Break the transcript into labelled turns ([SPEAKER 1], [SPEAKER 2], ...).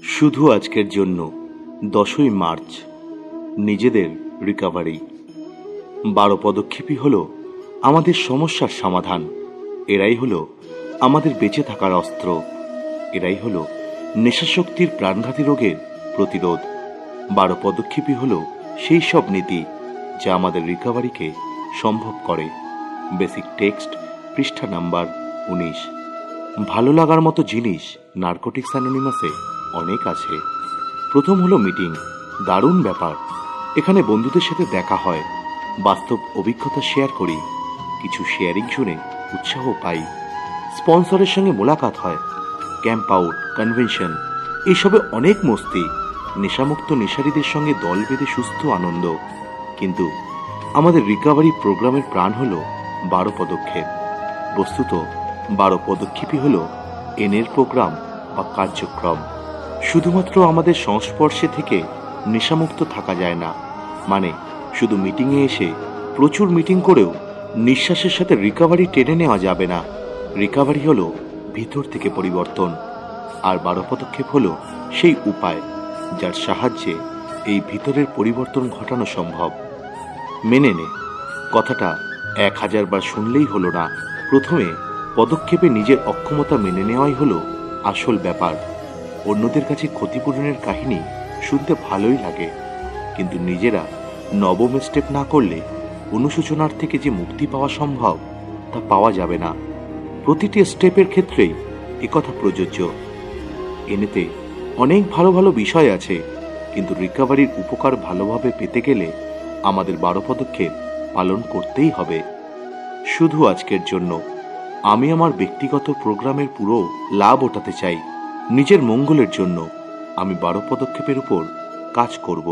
[SPEAKER 1] শুধু আজকের জন্য 10ই মার্চ নিজেদের রিকভারি। 12 পদক্ষেপই হলো আমাদের সমস্যার সমাধান। এরাই হলো আমাদের বেঁচে থাকার অস্ত্র। এরাই হলো নেশাশক্তির প্রাণঘাতী রোগের প্রতিরোধ। 12 পদক্ষেপই হলো সেই সব নীতি যা আমাদের রিকভারিকে সম্ভব করে। বেসিক টেক্সট, পৃষ্ঠা নাম্বার 19। ভালো লাগার মতো জিনিস নার্কোটিক্স অ্যানোনিমাসে অনেক আছে। প্রথম হলো মিটিং। দারুণ ব্যাপার। এখানে বন্ধুদের সাথে দেখা হয়, বাস্তব অভিজ্ঞতা শেয়ার করি, কিছু শেয়ারিং শুনে উৎসাহ পাই, স্পন্সরের সঙ্গে মোলাকাত হয়, ক্যাম্প আউট, কনভেনশন, এইসবে অনেক মস্তি, নেশামুক্ত নেশারীদের সঙ্গে দল বেঁধে সুস্থ আনন্দ। কিন্তু আমাদের রিকভারি প্রোগ্রামের প্রাণ হলো 12 পদক্ষেপ। বস্তুত 12 পদক্ষেপই হলো এনের প্রোগ্রাম বা কার্যক্রম। শুধুমাত্র আমাদের সংস্পর্শে থেকে নেশামুক্ত থাকা যায় না, মানে শুধু মিটিংয়ে এসে প্রচুর মিটিং করেও নিঃশ্বাসের সাথে রিকভারি টেনে নেওয়া যাবে না। রিকভারি হলো ভিতর থেকে পরিবর্তন, আর 12 পদক্ষেপ হলো সেই উপায় যার সাহায্যে এই ভিতরের পরিবর্তন ঘটানো সম্ভব। মেনে নে, কথাটা 1000 বার শুনলেই হলো না। প্রথমে পদক্ষেপে নিজের অক্ষমতা মেনে নেওয়াই হলো আসল ব্যাপার। অন্যদের কাছে ক্ষতিপূরণের কাহিনী শুনতে ভালোই লাগে, কিন্তু নিজেরা নবম স্টেপ না করলে অনুশোচনার থেকে যে মুক্তি পাওয়া সম্ভব তা পাওয়া যাবে না। প্রতিটি স্টেপের ক্ষেত্রেই একথা প্রযোজ্য। এনেতে অনেক ভালো ভালো বিষয় আছে, কিন্তু রিকভারির উপকার ভালোভাবে পেতে গেলে আমাদের 12 পদক্ষেপ পালন করতেই হবে। শুধু আজকের জন্য আমি আমার ব্যক্তিগত প্রোগ্রামের পুরো লাভ ওঠাতে চাই। নিজের মঙ্গলের জন্য আমি 12 পদক্ষেপের উপর কাজ করব।